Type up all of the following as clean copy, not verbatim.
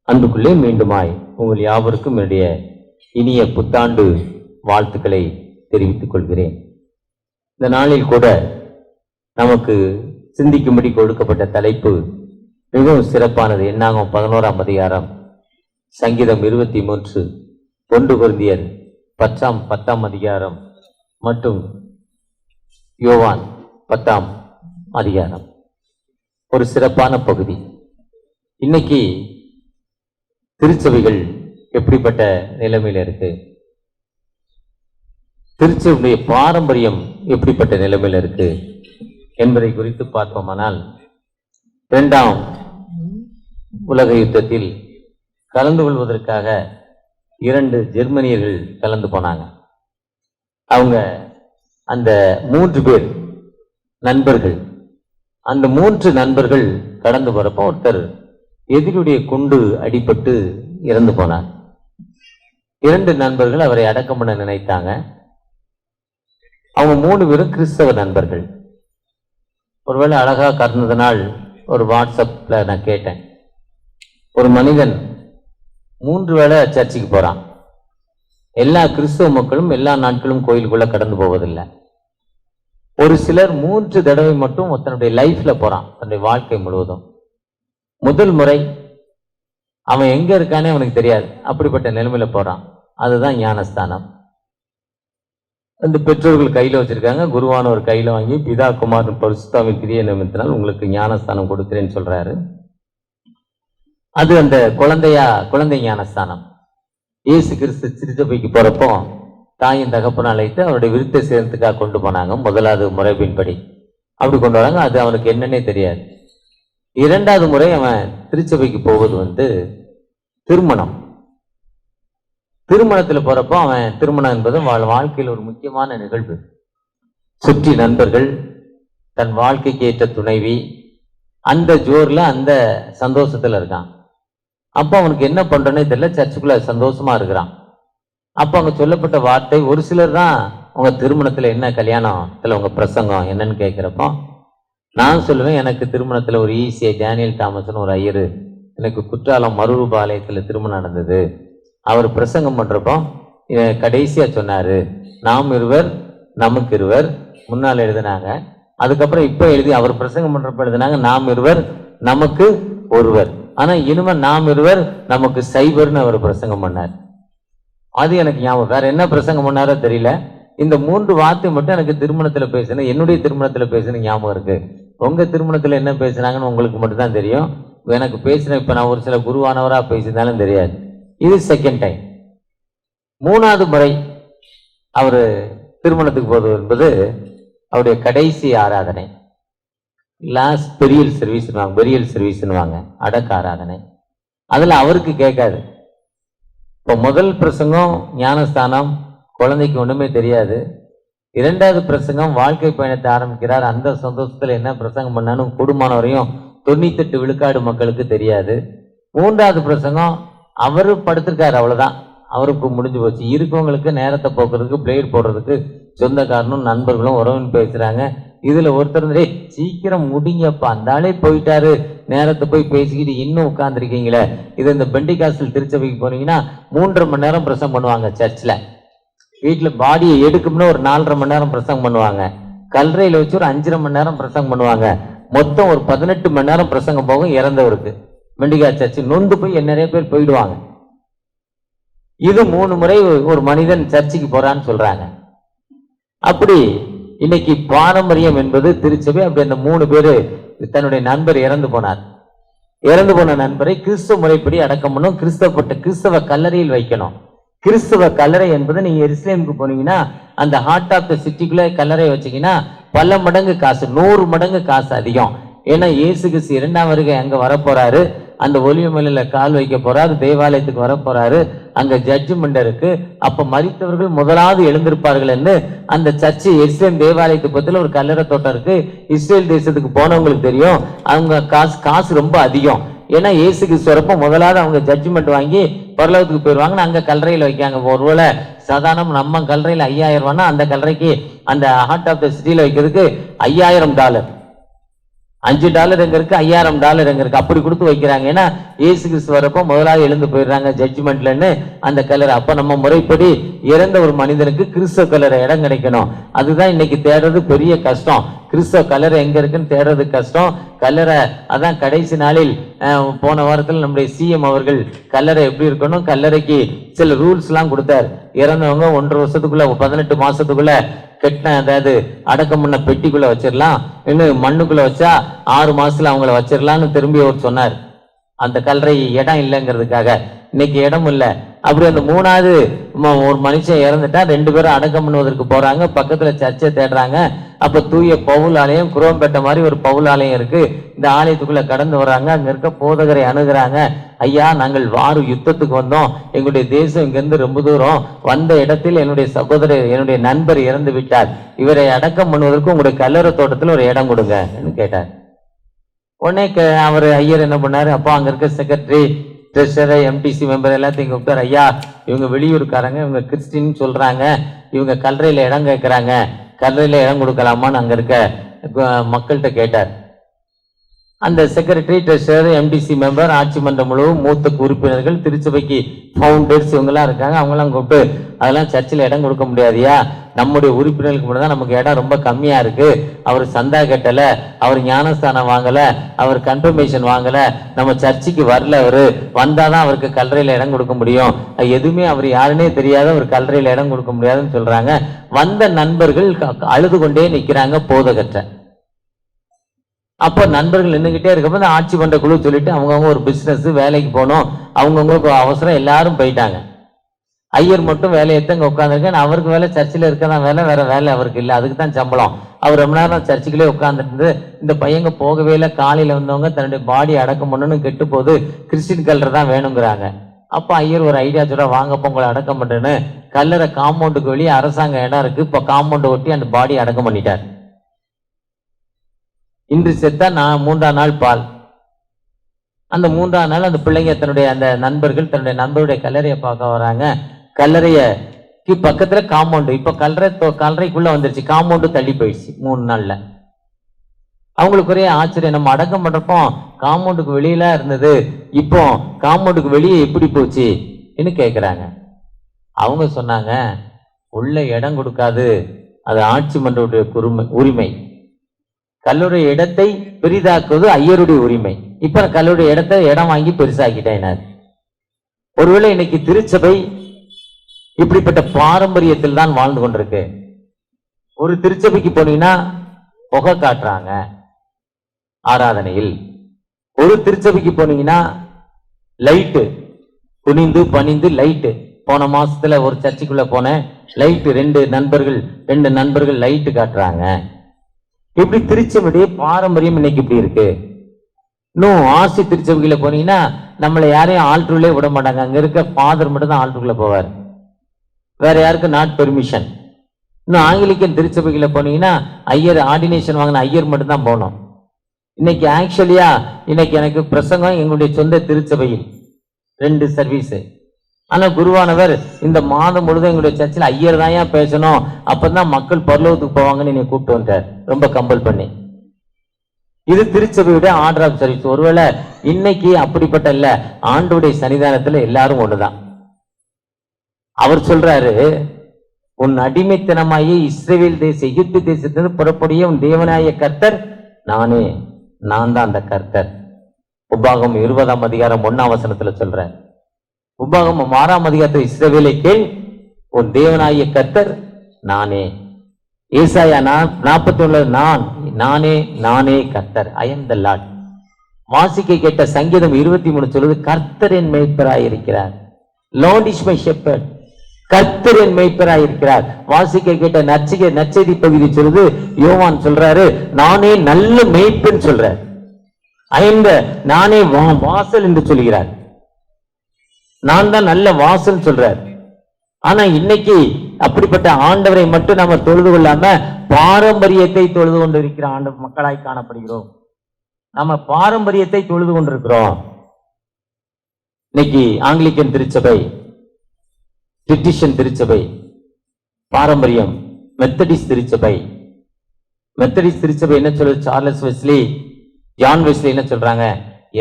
அன்புக்குள்ளே மீண்டுமாய் உங்கள் யாவருக்கும் என்னுடைய இனிய புத்தாண்டு வாழ்த்துக்களை தெரிவித்துக் கொள்கிறேன். இந்த நாளில் கூட நமக்கு சிந்திக்கும்படி கொடுக்கப்பட்ட தலைப்பு மிகவும் சிறப்பானது. என்னாகும் 11ஆம் அதிகாரம், சங்கீதம் 23, 1 கொரிந்தியர் 10ஆம் அதிகாரம் மற்றும் யோவான் 10ஆம் அதிகாரம். ஒரு சிறப்பான பகுதி. இன்னைக்கு திருச்சபைகள் எப்படிப்பட்ட நிலைமையில இருக்கு, திருச்சபையுடைய பாரம்பரியம் எப்படிப்பட்ட நிலைமையில இருக்கு என்பதை குறித்து பார்ப்போமானால், 2ஆம் உலக யுத்தத்தில் கலந்து கொள்வதற்காக 2 ஜெர்மனியர்கள் கலந்து போனாங்க. அவங்க அந்த 3 பேர் நண்பர்கள். அந்த 3 நண்பர்கள் கடந்து போறப்போ ஒருத்தர் எதிரியுடைய குண்டு அடிபட்டு இறந்து போனார். 2 நண்பர்கள் அவரை அடக்கம் பண்ண நினைத்தாங்க. அவங்க 3 பேரும் கிறிஸ்தவ நண்பர்கள். ஒருவேளை அழகா கறந்ததுனால் ஒரு வாட்ஸ்அப்ல நான் கேட்டேன், ஒரு மனிதன் 3 வேளை சர்ச்சுக்கு போறான். எல்லா கிறிஸ்தவ மக்களும் எல்லா நாட்களும் கோயிலுக்குள்ள கடந்து போவதில்லை. ஒரு சிலர் 3 தடவை மட்டும் தன்னுடைய லைஃப்ல போறான், தன்னுடைய வாழ்க்கை முழுவதும். முதல் முறை அவன் எங்க இருக்கானே அவனுக்கு தெரியாது, அப்படிப்பட்ட நிலைமையில போறான். அதுதான் ஞானஸ்தானம். அந்த பெற்றோர்கள் கையில வச்சிருக்காங்க, குருவானவர் கையில வாங்கி பிதா குமார் பரிசுத்தாவின் கிரிய நிமித்தினால் உங்களுக்கு ஞானஸ்தானம் கொடுக்கிறேன்னு சொல்றாரு. அது அந்த குழந்தை ஞானஸ்தானம். இயேசு கிறிஸ்து திருச்சபைக்கு போறப்போ தாயின் தகப்பன அழைத்து அவருடைய விருத்த சேதத்துக்காக கொண்டு போனாங்க. முதலாவது முறைப்பின்படி அப்படி கொண்டு வராங்க. அது அவனுக்கு என்னன்னே தெரியாது. 2வது முறை அவன் திருச்சபைக்கு போவது திருமணம். திருமணத்துல போறப்போ அவன் திருமணம் என்பது வாழ்க்கையில் ஒரு முக்கியமான நிகழ்வு. சுற்றி நண்பர்கள், தன் வாழ்க்கைக்கு ஏற்ற துணைவி, அந்த ஜோர்ல அந்த சந்தோஷத்துல இருக்கான். அப்போ அவனுக்கு என்ன பண்றனே தெரியல, சர்ச்சுக்குள்ள சந்தோஷமா இருக்கிறான். அப்ப அவங்க சொல்லப்பட்ட வார்த்தை, ஒரு சிலர் தான் உங்க திருமணத்துல என்ன கல்யாணத்துல உங்க பிரசங்கம் என்னன்னு கேட்கிறப்போ நான் சொல்லுவேன், எனக்கு திருமணத்துல ஒரு ஈசிஐ டேனியல் தாமஸ்னு ஒரு ஐயரு, எனக்கு குற்றாலம் மறுரூபாலயத்துல திருமணம் நடந்தது. அவர் பிரசங்கம் பண்றப்போ கடைசியா சொன்னாரு, நாம் இருவர் நமக்கு இருவர், முன்னால் எழுதினாங்க. அதுக்கப்புறம் இப்ப எழுதி அவர் பிரசங்கம் பண்றப்ப எழுதினாங்க, நாம் இருவர் நமக்கு ஒருவர். ஆனா இனிமே நாம் இருவர் நமக்கு சைபர்னு அவர் பிரசங்கம் பண்ணார். அது எனக்கு ஞாபகம். வேற என்ன பிரசங்கம் பண்ணாரோ தெரியல. இந்த 3 வார்த்தை மட்டும் எனக்கு திருமணத்துல பேசணும், என்னுடைய திருமணத்துல பேசணும் ஞாபகம் இருக்கு. உங்க திருமணத்துல என்ன பேசுனாங்கன்னு உங்களுக்கு மட்டும் தான் தெரியும். எனக்கு பேசின இப்ப நான் ஒரு சில குருவானவரா பேசியிருந்தாலும் தெரியாது. இது செகண்ட் டைம். 3வது முறை அவரு திருமணத்துக்கு போவது என்பது அவருடைய கடைசி ஆராதனை, லாஸ்ட் பெரியல் சர்வீஸ் வாங்க, அடக்க ஆராதனை. அதுல அவருக்கு கேட்காது. இப்போ முதல் பிரசங்கம் ஞானஸ்தானம், குழந்தைக்கு ஒண்ணுமே தெரியாது. 2வது பிரசங்கம் வாழ்க்கை பயணத்தை ஆரம்பிக்கிறார். அந்த சந்தோஷத்துல என்ன பிரசங்கம் பண்ணாலும் கூடுமானவரையும் 98 விழுக்காடு மக்களுக்கு தெரியாது. 3வது பிரசங்கம் அவரு படுத்திருக்காரு, அவ்வளவுதான், அவருக்கு முடிஞ்சு போச்சு. இருக்கவங்களுக்கு நேரத்தை போக்குறதுக்கு, பிளேட் போடுறதுக்கு சொந்தக்காரனும் நண்பர்களும் உறவுன்னு பேசுறாங்க. இதுல ஒருத்தர் சீக்கிரம் முடிங்கப்பா, அந்த ஆளே போயிட்டாரு, நேரத்தை போய் பேசிக்கிட்டு இன்னும் உட்கார்ந்துருக்கீங்களே. இது இந்த பெண்டிகாஸ்டல் திருச்சபைக்கு போனீங்கன்னா 3.5 மணி நேரம் பிரசங்கம் பண்ணுவாங்க. சர்ச்ல வீட்டுல பாடியை எடுக்கும்னா ஒரு 4.5 மணி நேரம் பிரசங்கம் பண்ணுவாங்க. கல்றையில வச்சு ஒரு 5.5 மணி நேரம் பிரசங்கம் பண்ணுவாங்க. மொத்தம் ஒரு 18 மணி நேரம் பிரசங்கம் போகும் இறந்தவருக்கு. பெண்டிகா சர்ச்சு நொந்து போய் நிறைய பேர் போயிடுவாங்க. இது 3 முறை ஒரு மனிதன் சர்ச்சுக்கு போறான்னு சொல்றாங்க. அப்படி இன்னைக்கு பாரம்பரியம் என்பது திருச்சபை. அப்படி அந்த 3 பேரு, தன்னுடைய நண்பர் இறந்து போன நண்பரை கிறிஸ்தவ முறைப்படி அடக்கம் பண்ணும், கிறிஸ்தவ கல்லறையில் வைக்கணும். கிறிஸ்தவ கல்லறை என்பது நீங்க எருசலேமுக்கு போனீங்கன்னா அந்த ஹார்ட் ஆஃப் த சிட்டிக்குள்ள கல்லறை வச்சீங்கன்னா பல மடங்கு காசு, 100 மடங்கு காசு அதிகம். ஏன்னா இயேசு கிறிஸ்து 2ஆம் வருகை அங்க வரப்போறாரு, அந்த ஒலிவ மலையில கால் வைக்க போறாரு, தேவாலயத்துக்கு வரப்போறாரு, அங்க ஜட்ஜ்மெண்ட் இருக்கு. அப்ப மரித்தவர்கள் முதலாவது எழுந்திருப்பார்கள் என்று அந்த சர்ச்சு எருசலேம் தேவாலயத்து பத்தில ஒரு கல்லறை தோட்டம் இருக்கு. இஸ்ரேல் தேசத்துக்கு போனவங்களுக்கு தெரியும், அவங்க காசு ரொம்ப அதிகம். ஏன்னா இயேசு கிறிஸ்து வரப்ப முதலாவது அவங்க ஜட்ஜ்மெண்ட் வாங்கி பரலோகத்துக்கு போயிடுவாங்க, அங்க கல்லறையில வைக்காங்க. ஒருவேளை சாதாரண நம்ம கல்லறையில 5000 ரூபாய்னா அந்த கல்லறைக்கு அந்த ஹார்ட் ஆஃப் த சிட்டியில வைக்கிறதுக்கு $5000. $5 எங்க இருக்கு, $5000 எங்க இருக்கு, அப்படி கொடுத்து வைக்கிறாங்க. ஏன்னா இயேசு கிறிஸ்து வரப்போ முதலாவது எழுந்து போயிடுறாங்க ஜட்ஜ்மெண்ட்லன்னு அந்த கல்லறை. அப்ப நம்ம முறைப்படி இறந்த ஒரு மனிதனுக்கு கிறிஸ்தவ கல்லறை இடம் கிடைக்கணும். அதுதான் இன்னைக்கு தேடுறது பெரிய கஷ்டம். கிறிஸ்தவ கல்லறை எங்க இருக்குன்னு தேடுறது கஷ்டம். கல்லறை அதான் கடைசி நாளில் போன வாரத்தில் நம்முடைய சிஎம் அவர்கள் கல்லறை எப்படி இருக்கணும், கல்லறைக்கு சில ரூல்ஸ் எல்லாம் கொடுத்தார். இறந்தவங்க 1.5 வருஷத்துக்குள்ள 18 மாசத்துக்குள்ள கெட்டின, அதாவது அடக்கம் பண்ண பெட்டிக்குள்ள வச்சிடலாம், இன்னும் மண்ணுக்குள்ள வச்சா 6 மாசத்துல அவங்கள வச்சிடலாம்னு திரும்பி அவர் சொன்னார். அந்த கல்லறை இடம் இல்லைங்கிறதுக்காக. இன்னைக்கு இடம் இல்லை. அப்படி அந்த 3வது ஒரு மனுஷன் இறந்துட்டா 2 பேரும் அடக்கம் பண்ணுவதற்கு போறாங்க. பக்கத்துல சர்ச்சை தேடுறாங்க. அப்ப தூய பவுல் ஆலயம், குரோம்பேட்டை மாதிரி ஒரு பவுல் ஆலயம் இருக்கு. இந்த ஆலயத்துக்குள்ள கடந்து வர்றாங்க. அங்க இருக்க போதகரை அணுகிறாங்க. ஐயா, நாங்கள் வாரு யுத்தத்துக்கு வந்தோம், எங்களுடைய தேசம் இங்கிருந்து ரொம்ப தூரம், வந்த இடத்தில் என்னுடைய சகோதரர், என்னுடைய நண்பர் இறந்து விட்டார், இவரை அடக்கம் பண்ணுவதற்கு உங்களுடைய கல்லறை தோட்டத்தில் ஒரு இடம் கொடுங்க கேட்டார். உடனே அவர் ஐயர் என்ன பண்ணாரு, அப்போ அங்க இருக்க செக்ரட்டரி, ட்ரெஷரர், எம்டிசி மெம்பர் எல்லாத்தையும் கூப்பிட்டார். ஐயா, இவங்க வெளியூருக்காரங்க, இவங்க கிறிஸ்டின்னு சொல்றாங்க, இவங்க கல்லறையில இடம் கேட்கிறாங்க, கல்லறையில இடம் கொடுக்கலாமான்னு அங்க இருக்க மக்கள்கிட்ட கேட்டார். அந்த செக்ரட்டரி, ட்ரெஷரர், எம்டிசி மெம்பர், ஆட்சி மன்றம் முழுவதும் மூத்த உறுப்பினர்கள், திருச்சபைக்கு ஃபவுண்டர்ஸ் இவங்கெல்லாம் இருக்காங்க. அவங்கெல்லாம் கூப்பிட்டு, அதெல்லாம் சர்ச்சில் இடம் கொடுக்க முடியாதியா, நம்முடைய உறுப்பினர்களுக்கு மட்டும் தான் நமக்கு இடம் ரொம்ப கம்மியா இருக்கு, அவர் சந்தா கட்டல, அவர் ஞானஸ்தானம் வாங்கல, அவர் கன்ஃபர்மேஷன் வாங்கல, நம்ம சர்ச்சுக்கு வரல, அவரு வந்தாதான் அவருக்கு கல்லறையில இடம் கொடுக்க முடியும், எதுவுமே அவர் யாருன்னே தெரியாத ஒரு கல்லறையில இடம் கொடுக்க முடியாதுன்னு சொல்றாங்க. வந்த நண்பர்கள் அழுது கொண்டே நிக்கிறாங்க போதகற்ற. அப்போ நண்பர்கள் நின்றுகிட்டே இருக்கப்போ ஆட்சி பண்ற குழு சொல்லிட்டு அவங்கவுங்க ஒரு பிசினஸ் வேலைக்கு போனோம், அவங்கவுங்களுக்கு அவசரம், எல்லாரும் போயிட்டாங்க. ஐயர் மட்டும் வேலையை அங்க உட்காந்துருக்கேன். அவருக்கு வேலை சர்ச்சில் இருக்கதான் வேலை, வேற வேலை அவருக்கு இல்லை, அதுக்கு தான் சம்பளம். அவர் ரொம்ப நேரம் சர்ச்சுக்குள்ளே உட்காந்துருந்து இந்த பையங்க போகவே இல்லை. காலையில வந்தவங்க தன்னுடைய பாடி அடக்கம் பண்ணணும்னு கெட்டு போது கிறிஸ்டின் கல்லறை தான் வேணுங்கிறாங்க. அப்ப ஐயர் ஒரு ஐடியா சொல்ற, வாங்கப்போ உங்களை அடக்கம் பண்றேன்னு கல்லறை காம்பவுண்டுக்கு வெளியே அரசாங்க இடம் இருக்கு, இப்ப காம்பவுண்டை ஒட்டி அந்த பாடி அடக்கம் பண்ணிட்டார். இன்று செத்தா 3ஆம் நாள் பால். அந்த 3ஆம் நாள் அந்த பிள்ளைங்க தன்னுடைய அந்த நண்பர்கள் தன்னுடைய நண்பருடைய கல்லறையை பார்க்க வராங்க. கல்லறைக்கு பக்கத்துல காம்பவுண்டு, இப்ப கல்லறைக்குள்ள வந்துருச்சு, காம்பவுண்டு தள்ளி போயிடுச்சு 3 நாள்ல. அவங்களுக்கு ஒரே ஆச்சரியம், நம்ம அடக்கம் பண்றப்போ காம்பவுண்டுக்கு வெளியில இருந்தது, இப்போ காம்பவுண்டுக்கு வெளியே எப்படி போச்சு கேட்கிறாங்க. அவங்க சொன்னாங்க, உள்ள இடம் கொடுக்காது, அது ஆட்சி மன்றத்துடைய உரிமை, கல்லூரிய இடத்தை பெரிதாக்குவது ஐயருடைய உரிமை. இப்ப கல்லூரிய இடத்தை இடம் வாங்கி பெருசாக்கிட்டேன். ஒருவேளை இன்னைக்கு திருச்சபை இப்படிப்பட்ட பாரம்பரியத்தில் தான் வாழ்ந்து கொண்டிருக்கு. ஒரு திருச்சபைக்கு போனீங்கன்னா புகை காட்டுறாங்க ஆராதனையில். ஒரு திருச்சபைக்கு போனீங்கன்னா லைட்டு, குனிந்து பணிந்து லைட்டு. போன மாசத்துல ஒரு சர்ச்சுக்குள்ள போனேன், லைட்டு 2 நண்பர்கள் லைட்டு காட்டுறாங்க. இப்படி திருச்சபையுடைய பாரம்பரியம் இன்னைக்கு இப்படி இருக்கு. இன்னும் ஆசி திருச்சபையில போனீங்கன்னா நம்மளை யாரையும் ஆல்ட்ருலே விட மாட்டாங்க. அங்க இருக்க ஃபாதர் மட்டும் தான் ஆல்ட்ருக்குள்ள போவார், வேற யாருக்கும் நாட் பெர்மிஷன். இன்னும் ஆங்கிலிக்கன் திருச்சபைகளை போனீங்கன்னா ஐயர் ஆர்டினேஷன் வாங்கின ஐயர் மட்டும் தான் போகணும். இன்னைக்கு ஆக்சுவலியா இன்னைக்கு எனக்கு பிரசங்கம் எங்களுடைய சொந்த திருச்சபையில் 2 சர்வீஸ். ஆனா குருவானவர் இந்த மாதம் முழுதும் எங்களுடைய சர்ச்சில் ஐயர் தான் ஏன் பேசணும், அப்பதான் மக்கள் பரலோகத்துக்கு போவாங்கன்னு என்னை கூப்பிட்டு வந்தார், ரொம்ப கம்பல் பண்ணி. இது திருச்சபையுடைய ஆர்டர் ஆஃப் சர்வீஸ். ஒருவேளை இன்னைக்கு அப்படிப்பட்ட இல்ல, ஆண்டோடைய சன்னிதானத்துல எல்லாரும் ஒண்ணுதான். அவர் சொல்றாரு, உன் அடிமைத்தனமாயி இஸ்ரவேல் எகிப்து தேசத்திலிருந்து புறப்படிய உன் தேவனாய கர்த்தர் நானே, நான் தான் அந்த கர்த்தர். உபாகமம் 20ஆம் அதிகாரம் 1ஆம் வசனத்துல சொல்ற. உபாகமம் 6ஆம் அதிகாரத்தில் இஸ்ரவேலை கேள், உன் தேவனாய கர்த்தர் நானே. ஏசாயா 41 நானே கர்த்தர், ஐ எம் த லார்ட். வாசிக்க கேட்ட சங்கீதம் 23 சொல்லுது, கர்த்தர் என் மேய்ப்பராய் இருக்கிறார். லார்ட் இஸ் மை ஷெப்பர்ட், கர்த்தர் என் மேய்ப்பராய் இருக்கிறார். வாசிக்க கேட்ட நற்செய்தி பகுதி சொல்லுது, யோவான் சொல்றாரு, நானே நல்ல மேய்ப்பன் சொல்றார். நானே வாசல் என்று சொல்கிறார். நான் தான் நல்ல வாசல் சொல்றார். ஆனா இன்னைக்கு அப்படிப்பட்ட ஆண்டவரை மட்டும் நம்ம தொழுது கொள்ளாம பாரம்பரியத்தை தொழுது கொண்டிருக்கிற ஆண்டவர் மக்களாய் காணப்படுகிறோம். நம்ம பாரம்பரியத்தை தொழுது கொண்டிருக்கிறோம். இன்னைக்கு ஆங்கிலிக்கன் திருச்சபை, பிரிட்டிஷன் திருச்சபை பாரம்பரியம், மெத்தடிஸ்ட் திருச்சபை என்ன சொல்லுது, சார்லஸ் வெஸ்லி ஜான் வெஸ்லி என்ன சொல்றாங்க,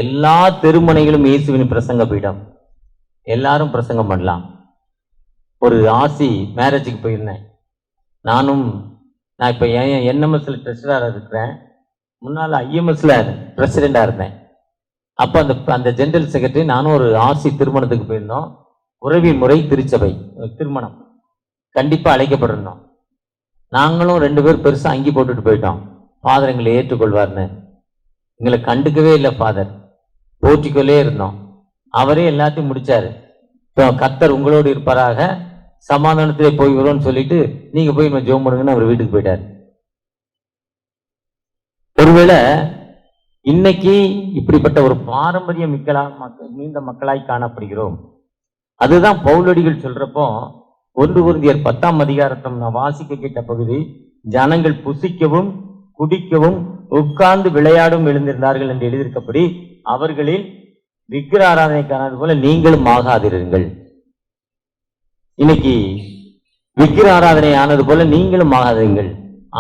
எல்லா தெருமுனைகளும் இயேசுவின் பிரசங்க பீடம், எல்லாரும் பிரசங்கம் பண்ணலாம். ஒரு ஆசி மேரேஜுக்கு போயிருந்தேன். நான் இப்ப என்எம்எஸ்ல ட்ரெஷரரா இருக்கிறேன், முன்னால ஐஎம்எஸ்ல பிரசிடெண்டா இருந்தேன். அப்ப அந்த ஜெனரல் செக்ரட்டரி நானும் ஒரு ஆசி திருமணத்துக்கு போயிருந்தோம். உறவின் முறை திருச்சபை திருமணம், கண்டிப்பா அழைக்கப்பட்டிருந்தோம். நாங்களும் 2 பேர் பெருசா அங்கி போட்டுட்டு போயிட்டோம். ஃபாதர் எங்களை ஏற்றுக்கொள்வார்னு. எங்களை கண்டுக்கவே இல்லை ஃபாதர், போட்டிக்கொள்ளே இருந்தோம். அவரே எல்லாத்தையும் முடிச்சாரு. கர்த்தர் உங்களோடு இருப்பாராக, சமாதானத்திலே போய் வரும்னு சொல்லிட்டு நீங்க போய் நம்ம ஜெபம் பண்ணுங்கன்னு அவர் வீட்டுக்கு போயிட்டாரு. ஒருவேளை இன்னைக்கு இப்படிப்பட்ட ஒரு பாரம்பரிய மீண்ட மக்களாய் காணப்படுகிறோம். அதுதான் பவுலடிகள் சொல்றப்போ 1 கொரிந்தியர் 10ஆம் அதிகாரத்தை நான் வாசிக்க கேட்ட பகுதி, ஜனங்கள் புசிக்கவும் குடிக்கவும் உட்கார்ந்து விளையாடும் எழுந்திருந்தார்கள் என்று எழுதியிருக்கப்படி அவர்களில் விக்கிர ஆராதனை காணது போல நீங்களும் ஆகாதிருங்கள். இன்னைக்கு விக்கிர ஆராதனை ஆனது போல நீங்களும் ஆகாதீர்கள்.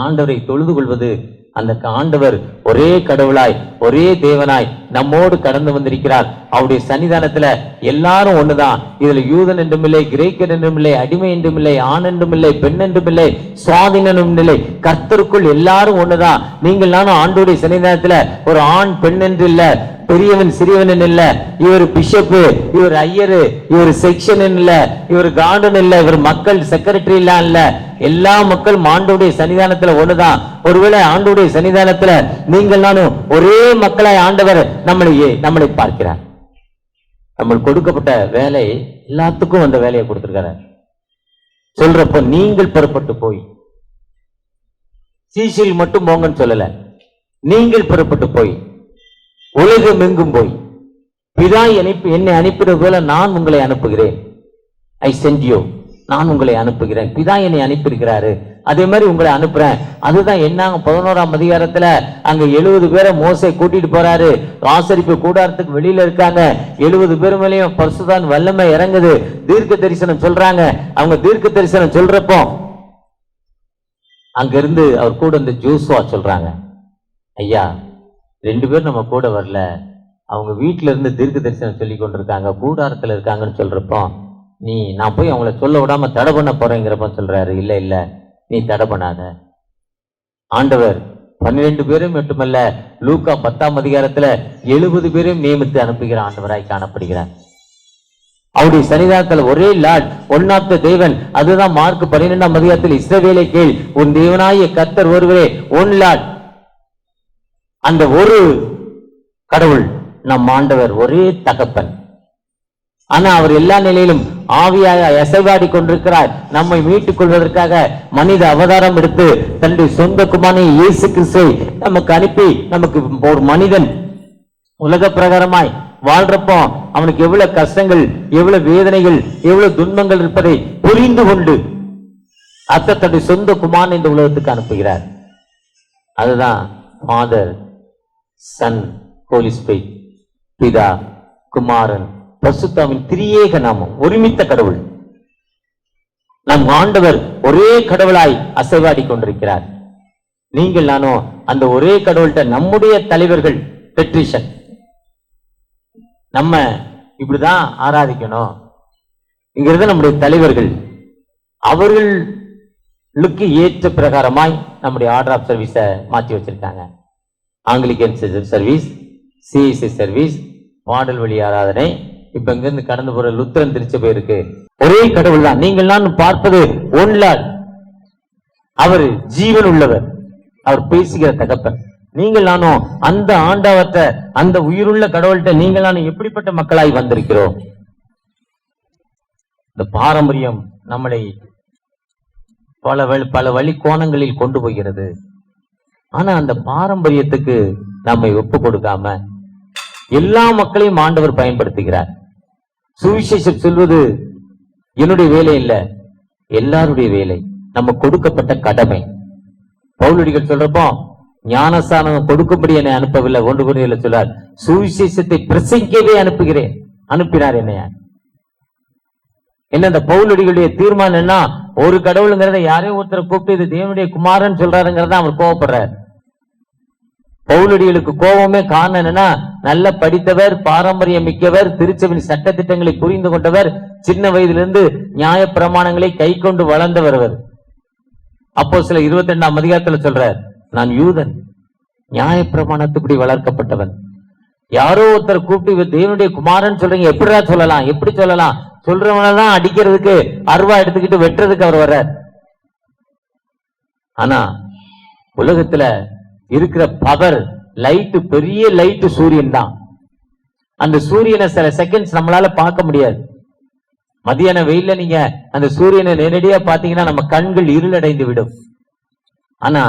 ஆண்டவரை தொழுது கொள்வது, அந்த ஆண்டவர் ஒரே கடவுளாய் ஒரே தேவனாய் நம்மோடு கடந்து வந்திருக்கிறார். அவருடைய சன்னிதானத்துல எல்லாரும் ஒண்ணுதான். இதுல யூதன் என்றும் இல்லை, கிரேக்கன் என்றும் இல்லை, அடிமை என்றும் இல்லை, ஆண் என்றும் இல்லை, பெண் என்றும் இல்லை, சுவாதீனம் இல்லை, கர்த்தருக்குள் எல்லாரும் ஒண்ணுதான். நீங்கள் நானும் ஆண்டோடைய சன்னிதானத்துல ஒரு ஆண் பெண் என்று இல்ல, பெரியவன் சிறியவன் இல்ல, இவர் பிஷப்பு, இவர் ஐயரு, இவர் செக்ஷன் இல்ல, இவர் கார்டன் இல்ல, இவர் மக்கள் செக்ரட்டரி இல்ல, எல்லா மக்களும் ஆண்டோடைய சன்னிதானத்துல ஒண்ணுதான். ஒருவேளை ஆண்டோடைய சன்னிதானத்துல நீங்கள் நானும் ஒரே மக்களாய் ஆண்டவர் நம்மளை பார்க்கிறார். நம்மளுக்கு கொடுக்கப்பட்ட வேலை எல்லாத்துக்கும் அந்த வேலையை கொடுத்திருக்காரு. சொல்றப்ப நீங்கள் புறப்பட்டு போய், சீஷில் மட்டும் போங்கன்னு சொல்லல, நீங்கள் புறப்பட்டு போய் உலகம் எங்கும் போய், பிதா என்னை அனுப்பினது போல நான் உங்களை அனுப்புகிறேன். ஐ சென்ட் யூ, நான் உங்களை அனுப்புகிறேன். பிதா என்னை அனுப்பியிருக்கிறாரு, அதே மாதிரி உங்களை அனுப்புறேன். அதுதான் என்ன 11ஆம் அதிகாரத்துல அங்க 70 பேரை மோசே கூட்டிட்டு போறாரு. ஆசரிப்பு கூடாரத்துக்கு வெளியில இருக்காங்க. 70 பேர் மேலேயும் பரிசுத்தான் வல்லமை இறங்குது. தீர்க்க தரிசனம் சொல்றாங்க. அவங்க தீர்க்க தரிசனம் சொல்றப்போ அங்க இருந்து அவர் கூட இந்த ஜோசுவா சொல்றாங்க, ஐயா 2 பேர் நம்ம கூட வரல, அவங்க வீட்டுல இருந்து தீர்க்க தரிசனம் சொல்லி கொண்டிருக்காங்க, கூடாரத்துல இருக்காங்கன்னு சொல்றப்போ நான் போய் அவங்கள சொல்ல விடாம தடை பண்ண போறேங்கிறப்ப சொல்றாரு, இல்ல இல்ல நீ தடை பண்ணாத. ஆண்டவர் 12 பேரும் மட்டுமல்ல, லூக்கா 10ஆம் அதிகாரத்துல 70 பேரையும் நியமித்து அனுப்புகிற ஆண்டவராய் காணப்படுகிறார். அவருடைய சன்னிதானத்துல ஒரே லார்ட், ஒன் ஆஃப் த தேவன். அதுதான் மார்க் 12ஆம் அதிகாரத்தில் இஸ்ரவேலை கேள், உன் தேவனாகிய கர்த்தர் ஒருவரே, ஒன் லார்ட். அந்த ஒரு கடவுள் நம் ஆண்டவர், ஒரே தகப்பன். ஆனா அவர் எல்லா நிலையிலும் ஆவியாக அசைவாடி கொண்டிருக்கிறார். நம்மை மீட்டுக் கொள்வதற்காக மனித அவதாரம் எடுத்து தன்னுடைய சொந்த குமாரனை இயேசு கிறிஸ்துவை நமக்கு அனுப்பி, நமக்கு ஒரு மனிதன் உலக பிரகாரமாய் வாழ்றப்போ அவனுக்கு எவ்வளவு கஷ்டங்கள், எவ்வளவு வேதனைகள், எவ்வளவு துன்பங்கள் இருப்பதை புரிந்து கொண்டு தன்னுடைய சொந்த குமாரன் இந்த உலகத்துக்கு அனுப்புகிறார். அதுதான் ஃபாதர், சன், ஹோலி ஸ்பிரிட், பிதா, குமாரன், பரிசுத்தாவின் திரியேக நாமம், ஒருமித்த கடவுள். நம் ஆண்டவர் ஒரே கடவுளாய் அசைவாடி கொண்டிருக்கிறார். நீங்கள் நானும் அந்த ஒரே கடவுள்கிட்ட நம்முடைய தலைவர்கள் பெட்ரிஷன், நம்ம இப்படிதான் ஆராதிக்கணும் இங்கிறது நம்முடைய தலைவர்கள். அவர்களுக்கு ஏற்ற பிரகாரமாய் நம்முடைய ஆர்டர் ஆஃப் சர்வீஸ மாற்றி வச்சிருக்காங்க. ஆங்கிலிக்கன் சர்வீஸ், சிஎஸ்சி சர்வீஸ், பாடல் வழி ஆராதனை, இப்ப இங்கிருந்து கடந்து போற லுத்தரன் திருச்சபை இருக்கு. ஒரே கடவுள் தான். நீங்கள் நான் பார்ப்பது ஒன்லால். அவர் ஜீவன் உள்ளவர், அவர் பேசுகிற தகப்பன். நீங்கள் நானும் அந்த ஆண்டவற்ற, அந்த உயிருள்ள கடவுள்கிட்ட நீங்கள் நானும் எப்படிப்பட்ட மக்களாய் வந்திருக்கிறோம். இந்த பாரம்பரியம் நம்மளை பல வழி கோணங்களில் கொண்டு போகிறது. ஆனா அந்த பாரம்பரியத்துக்கு நம்மை ஒப்பு கொடுக்காம எல்லா மக்களையும் ஆண்டவர் பயன்படுத்துகிறார். சுவிசேஷம் சொல்வது என்னுடைய வேலை இல்ல, எல்லாருடைய வேலை, நம்ம கொடுக்கப்பட்ட கடமை. பவுலடிகள் சொல்றப்போ ஞானஸ்தானம் கொடுக்கும்படி என்னை அனுப்பவில்லை, 1 கொரிந்தியர்ல சொல்றார், சுவிசேஷத்தை பிரசங்கிக்கவே அனுப்பினார் என்னைய. என்ன இந்த பவுலடிகளுடைய தீர்மானம் என்ன? ஒரு கடவுளுங்கிறத யாரையும் ஒருத்தரை கூப்பிட்டு இது தேவனுடைய குமாரன் சொல்றாருங்கிறத அவர் கோவப்படுறார். பவுலடிகளுக்கு கோபமே காரணம் என்னன்னா, நல்ல படித்தவர், பாரம்பரியம் மிக்கவர், திருச்சபையின் சட்ட திட்டங்களை புரிந்து கொண்டவர், சின்ன வயதிலிருந்து நியாய பிரமாணங்களை கை கொண்டு வளர்ந்தவர். அப்போஸ்தலர் 22ஆம் அதிகாரத்துல சொல்றார், நான் யூதன், நியாய பிரமாணத்துக்குடி வளர்க்கப்பட்டவன். யாரோ ஒருத்தர் கூப்பிட்டு தேவனுடைய குமாரன் சொல்றீங்க, எப்படிடா சொல்லலாம், எப்படி சொல்லலாம்? சொல்றவனதான் அடிக்கிறதுக்கு அருவா எடுத்துக்கிட்டு வெட்டுறதுக்கு அவர் வர்றார். ஆனா உலகத்துல இருக்கிற பவர் லைட், பெரிய லைட் சூரியன் தான். அந்த சூரியனை சில செகண்ட்ஸ் நம்மளால பார்க்க முடியாது. மதியான வெயில்ல நீங்க அந்த சூரியனை நேரடியா பாத்தீங்கன்னா நம்ம கண்கள் இருளடைந்து விடும். ஆனா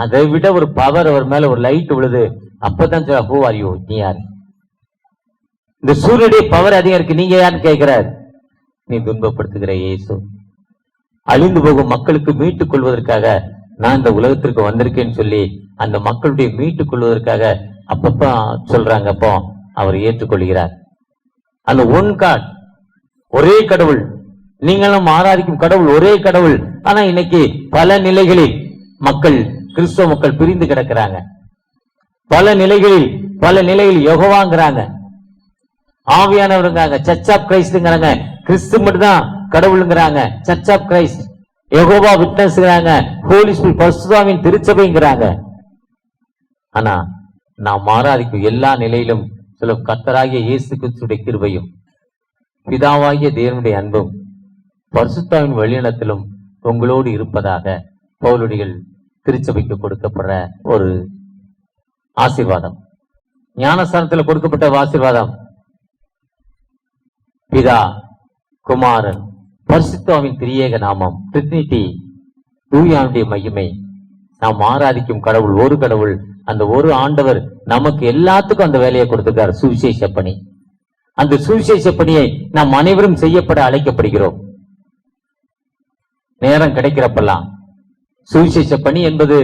அதை விட ஒரு பவர் அவர் மேல, ஒரு லைட் விழுது. அப்பதான் சொல்ல, ஹூ ஆர் யூ, நீ யாரு? இந்த சூரியனுடைய பவர் அதிகம் இருக்கு, நீங்க யாருன்னு கேட்கிறார். நீ துன்பப்படுத்துகிற இயேசு, அழிந்து போகும் மக்களுக்கு மீட்டுக் கொள்வதற்காக நான் இந்த உலகத்திற்கு வந்திருக்கேன்னு சொல்லி அந்த மக்களுடைய மீட்டுக் கொள்வதற்காக அப்பப்ப சொல்றாங்க. அப்போ அவர் ஏற்றுக்கொள்கிறார். அந்த ஒன் காட், ஒரே கடவுள், நீங்களும் ஆராதிக்கும் கடவுள் ஒரே கடவுள். ஆனா இன்னைக்கு பல நிலைகளில் மக்கள், கிறிஸ்தவ மக்கள் பிரிந்து கிடக்கிறாங்க. பல நிலைகளில் யெகோவாங்கறாங்க, ஆவியானவருங்கிறாங்க, சர்ச் ஆப் கிரைஸ்ட்ங்கிறாங்க, கிறிஸ்து மட்டும் தான் கடவுளுங்கிறாங்க, சர்ச் ஆப் கிரைஸ்ட், யெகோவா விட்னஸ்ங்கிறாங்க, ஹோலி ஸ்பிரிட் பரிசுத்தாவின் திருச்சபைங்கிறாங்க. ஆனா நாம் ஆராதிக்கும் எல்லா நிலையிலும் சில கர்த்தராகிய இயேசு கிறிஸ்துவின் கிருபையும், பிதாவாகிய தேவனுடைய அன்பும், பரிசுத்தாவின் வழிநடத்தலும் உங்களோடு இருப்பதாக பவுலடிகள் திருச்சபைக்கு கொடுக்கப்படுற ஒரு ஆசீர்வாதம். ஞானஸ்தானத்தில் கொடுக்கப்பட்ட ஆசீர்வாதம், பிதா, குமாரன், பரிசுத்தாவின் திரியேக நாமம், ட்ரினிட்டி, தூயானுடைய மகிமை. நாம் ஆராதிக்கும் கடவுள் ஒரு கடவுள். அந்த ஒரு ஆண்டவர் நமக்கு எல்லாத்துக்கும் அந்த வேலையை கொடுத்திருக்கார், சுவிசேஷ பணி. அந்த சுவிசேஷ பணியை நாம் அனைவரும் செய்யப்பட அழைக்கப்படுகிறோம். நேரம் கிடைக்கிறப்பெல்லாம் சுவிசேஷ பணி என்பது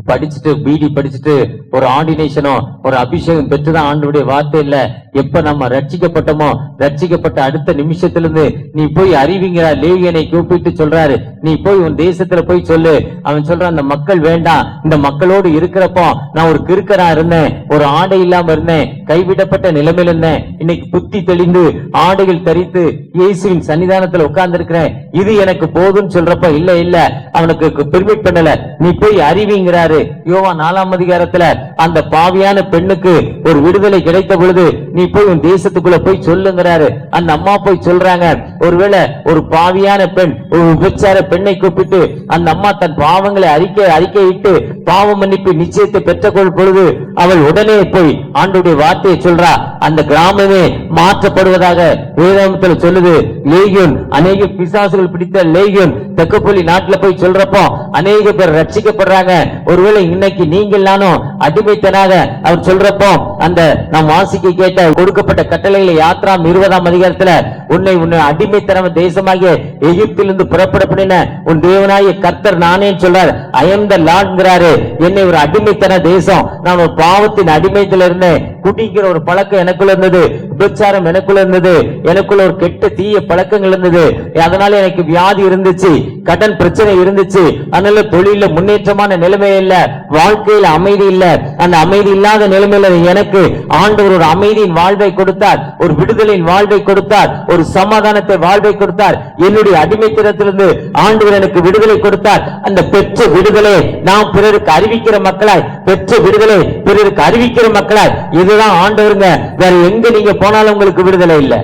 படிச்சுட்டு பிடி படிச்சுட்டு ஒரு ஆர்டினேஷனோ ஒரு அபிஷேகம் பெற்றுதான் ஆண்டவருடைய வார்த்தை இல்ல. எப்ப நம்ம ரட்சிக்கப்பட்டோமோ, ரட்சிக்கப்பட்ட அடுத்த நிமிஷத்திலிருந்து நீ போய் அறிவிங்கிறார். லேவியனை கூப்பிட்டு சொல்றாரு, நீ போய் உன் தேசத்துல போய் சொல்லு. அவன் சொல்றான், அந்த மக்கள் வேண்டாம், இந்த மக்களோடு இருக்கிறப்போ நான் ஒரு கிறுக்கரா இருந்தேன், ஒரு ஆடை இல்லாம இருந்தேன், கைவிடப்பட்ட நிலைமையில இருந்தேன். இன்னைக்கு புத்தி தெளிந்து ஆடைகள் தரித்து இயேசுவின் சன்னிதானத்துல உட்கார்ந்து இருக்கிறேன், இது எனக்கு போதும்னு சொல்றப்ப இல்ல அவனுக்கு பெர்மிட் பண்ணல, நீ போய் அறிவிங்கிறாரு. யோவான் 4ஆம் அதிகாரத்துல அந்த பாவியான பெண்ணுக்கு ஒரு விடுதலை கிடைத்த பொழுது நீ போய் உன் தேசத்துக்குள்ள போய் சொல்லுங்கிறாரு. அந்த அம்மா போய் சொல்றாங்க. ஒருவேளை ஒரு பாவியான பெண், ஒரு விபச்சார பெண்ணை கூப்பிட்டு அந்த அம்மா தன் பாவங்களை அறிக்கையிட்டு பாவ மன்னிப்பு நிச்சயத்தை பெற்றுக்கொள் பொழுது அவள் உடனே போய் ஆண்டவருடைய வார்த்தையை சொல்றா. அந்த கிராமமே மாற்றப்படுவதாக வேதாகமத்தில் சொல்லுது. லேகியோன், அநேக பிசாசுகள் பிடித்த லேகியோன் தெக்கப்பள்ளி நாட்டுல போய் சொல்றப்போ அநேக பேர் ரட்சிக்கப்படுறாங்க. ஒருவேளை இன்னைக்கு நீங்கள் நானும் அடிமைத்தனாக அவர் சொல்றப்போ அந்த நாம் வாசிக்க கேட்ட கொடுக்கப்பட்ட கட்டளைகளை யாத்ராம் 20ஆம் அதிகாரத்துல உன்னை அடிமைத்தன தேசமாகிய எகிப்திலிருந்து புறப்படப்படின உன் தேவனாகிய கர்த்தர் நானே சொல்றார். ஐ எம் த லார்ட்ங்கிறாரு. என்னை ஒரு அடிமைத்தன தேசம், நான் ஒரு பாவத்தின் அடிமைத்துல இருந்தேன். குடிக்கிற ஒரு பழக்கம் எனக்குள்ள இருந்தது, விபச்சாரம் எனக்குள்ள இருந்தது, எனக்குள்ள ஒரு கெட்ட தீய பழக்கங்கள் இருந்தது. அதனால எனக்கு வியாதி இருந்துச்சு, கடன் பிரச்சனை இருந்துச்சு. அதனால தொழில முன்னேற்றமான நிலைமை இல்ல, வாழ்க்கையில அமைதி இல்ல. அந்த அமைதி இல்லாத நிலைமையில எனக்கு ஆண்டவர் ஒரு அமைதியின் வாழ்வை கொடுத்தார், ஒரு விடுதலையின் வாழ்வை கொடுத்தார், ஒரு சமாதானத்தை வாழ்வை கொடுத்தார். என்னுடைய அடிமைத்தனத்திலிருந்து ஆண்டவர் எனக்கு விடுதலை கொடுத்தார். அந்த பெற்ற விடுதலை நாம் பிறருக்கு அறிவிக்கிற மக்களாய், பெற்ற விடுதலை பிறருக்கு அறிவிக்கிற மக்களாய், இதுதான் ஆண்டவருங்க. வேற எங்க நீங்க போனாலும் உங்களுக்கு விடுதலை இல்லை.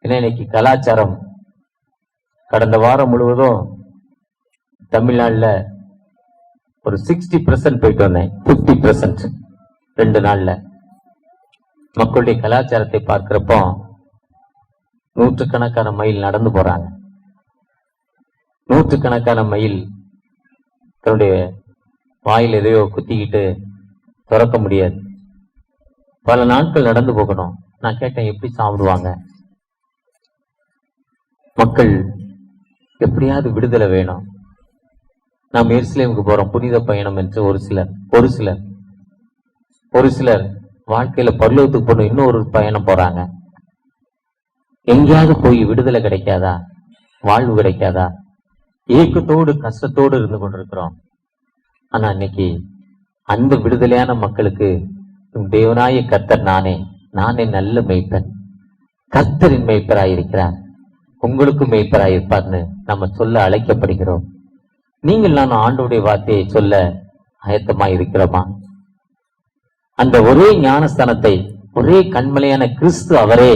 இன்னைக்கு கலாச்சாரம், கடந்த வாரம் முழுவதும் தமிழ்நாடுல ஒரு 60% போயிட்டு வந்தேன், 50% 2 நாள்ல. மக்களுடைய கலாச்சாரத்தை பார்க்கிறப்போ நூற்றுக்கணக்கான மைல் நடந்து போறாங்க. நூற்றுக்கணக்கான மைல் தன்னுடைய வாயில் எதையோ குத்திக்கிட்டு திறக்க முடியாது. பல நாட்கள் நடந்து போகணும். நான் கேட்டேன், எப்படி சாப்பிடுவாங்க மக்கள்? எப்படியாவது விடுதலை வேணும். நாம் எருசலேமுக்கு போறோம், புனித பயணம் என்று ஒரு சிலர் வாழ்க்கையில பரலோகத்துக்கு போன இன்னொரு பயணம் போறாங்க. எங்கேயாவது போய் விடுதலை கிடைக்காதா, வாழ்வு கிடைக்காதா, ஏக்கத்தோடு கஷ்டத்தோடு இருந்து கொண்டிருக்கிறோம். ஆனா இன்னைக்கு அந்த விடுதலையான மக்களுக்கு தேவனாய கர்த்தர் நானே நல்ல மேய்ப்பன், கர்த்தரின் மேய்ப்பராயிருக்கிறார், உங்களுக்கும் மேய்ப்பராயிருப்பார்னு நம்ம சொல்ல அழைக்கப்படுகிறோம். நீங்கள் நான் ஆண்டவருடைய வார்த்தையை சொல்ல ஆயத்தமாய் இருக்கிறோமா? அந்த ஒரே ஞானஸ்தானத்தை, ஒரே கண்மலையான கிறிஸ்து அவரே,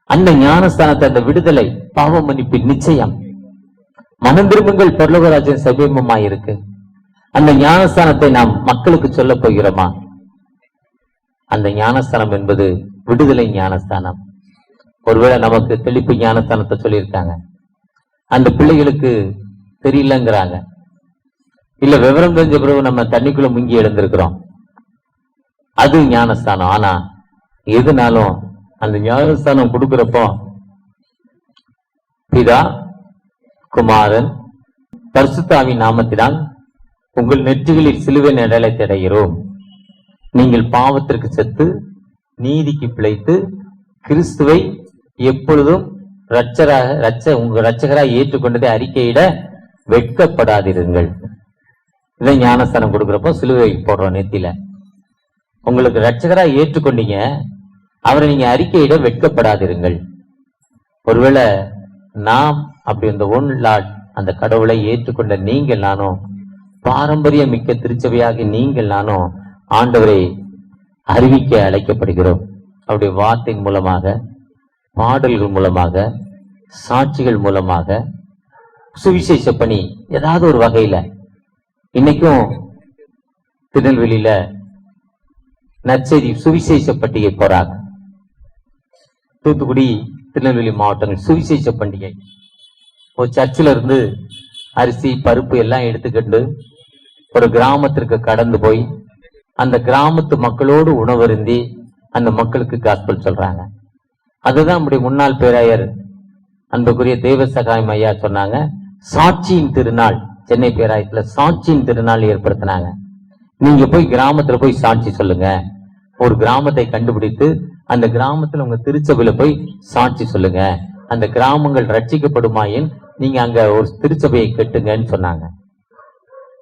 அந்த ஞானஸ்தானத்தை, அந்த விடுதலை, பாவ மன்னிப்பின் நிச்சயம், மனம் திரும்புங்கள் பரலோகராஜ்யம் சமீபமாயிருக்கு, அந்த ஞானஸ்தானத்தை நாம் மக்களுக்கு சொல்ல போகிறோமா? அந்த ஞானஸ்தானம் என்பது விடுதலை ஞானஸ்தானம். ஒருவேளை நமக்கு தெளிப்பு ஞானஸ்தானத்தை சொல்லியிருக்காங்க, அந்த பிள்ளைகளுக்கு தெரியலங்கிறாங்க, இல்ல விவரம் தெரிஞ்ச பிறகு நம்ம தண்ணிக்குள்ள முங்கி எழுந்திருக்கிறோம், அது ஞானஸ்தானம். ஆனா எதுனாலும் அந்த ஞானஸ்தானம் கொடுக்கிறப்போ பிதா, குமாரன், பரிசுத்த ஆவியின் நாமத்தினால் உங்கள் நெற்றிகளில் சிலுவை நிழலை அடைகிறோம், நீங்கள் பாவத்திற்கு செத்து நீதிக்கு பிழைத்து கிறிஸ்துவை எப்பொழுதும் உங்க ரட்சகராய் ஏற்றுக்கொண்டதை அறிக்கையிட வெட்கப்படாதிருங்கள். இதை ஞானஸ்தானம் கொடுக்கிறப்போ சிலுவை போடுறோம் நெத்தியில. உங்களுக்கு ரட்சகராய் ஏற்றுக்கொண்டீங்க, அவரை நீங்க அறிக்கையிட வெட்கப்படாதிருங்கள். ஒருவேளை நாம் அப்படி அந்த ஒன் லார்ட், அந்த கடவுளை ஏற்றுக்கொண்ட நீங்கள் நானும், பாரம்பரிய மிக்க திருச்சபையாகி நீங்கள் நானும் ஆண்டவரை அறிவிக்க அழைக்கப்படுகிறோம். அவருடைய வார்த்தையின் மூலமாக, பாடல்கள் மூலமாக, சாட்சிகள் மூலமாக, சுவிசேஷ பணி ஏதாவது ஒரு வகையில. இன்னைக்கும் திருநெல்வேலியில நற்செய்தி சுவிசேஷ பண்டிகை போறாங்க. தூத்துக்குடி, திருநெல்வேலி மாவட்டங்கள் சுவிசேஷ பண்டிகை. ஒரு சர்ச்சில் இருந்து அரிசி பருப்பு எல்லாம் எடுத்துக்கிட்டு ஒரு கிராமத்திற்கு கடந்து போய் அந்த கிராமத்து மக்களோடு உணவருந்தி அந்த மக்களுக்கு காஸ்பல் சொல்றாங்க. அதுதான் நம்முடைய முன்னாள் பேராயர் அன்புக்குரிய தேவ சகாயம் ஐயா சொன்னாங்க, சாட்சியின் திருநாள். சென்னை பேராயத்துல சாட்சியின் திருநாள் ஏற்படுத்தினாங்க. நீங்க போய் கிராமத்துல போய் சாட்சி சொல்லுங்க. ஒரு கிராமத்தை கண்டுபிடித்து அந்த கிராமத்துல உங்க திருச்சபையில போய் சாட்சி சொல்லுங்க. அந்த கிராமங்கள் ரட்சிக்கப்படுமாயின் நீங்க அங்க ஒரு திருச்சபையை கட்டுங்கன்னு சொன்னாங்க.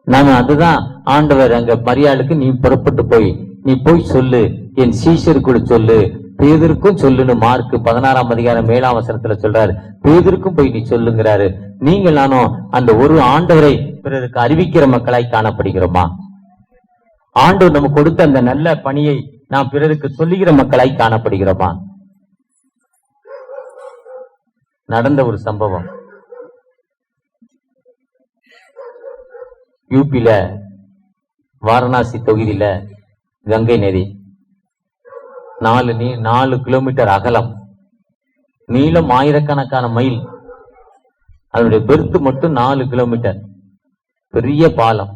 நாம அதுதான் ஆண்டவர் அங்க மரியாளுக்கு, நீ புறப்பட்டு போய் நீ போய் சொல்லு, என் சீஷருக்குள்ள சொல்லு, பேதருக்கும் சொல்லுன்னு மார்க் 16ஆம் அதிகாரம் 7ஆம் வசனத்துல சொல்றாரு. பேதருக்கும் போய் நீ சொல்லுங்கிறாரு. நீங்கள் நானும் அந்த ஒரு ஆண்டவரை பிறருக்கு அறிவிக்கிற மக்களாய் காணப்படுகிறோமா? ஆண்டவர் நமக்கு கொடுத்த அந்த நல்ல பணியை நாம் பிறருக்கு சொல்லுகிற மக்களாய் காணப்படுகிறோமா? நடந்த ஒரு சம்பவம் யூபியில வாரணாசி தொகுதியில கங்கை நதி 4 கிலோமீட்டர் அகலம், நீளம் ஆயிரக்கணக்கான மைல், அதனுடைய பெருத்து மட்டும் 4 கிலோமீட்டர். பெரிய பாலம்.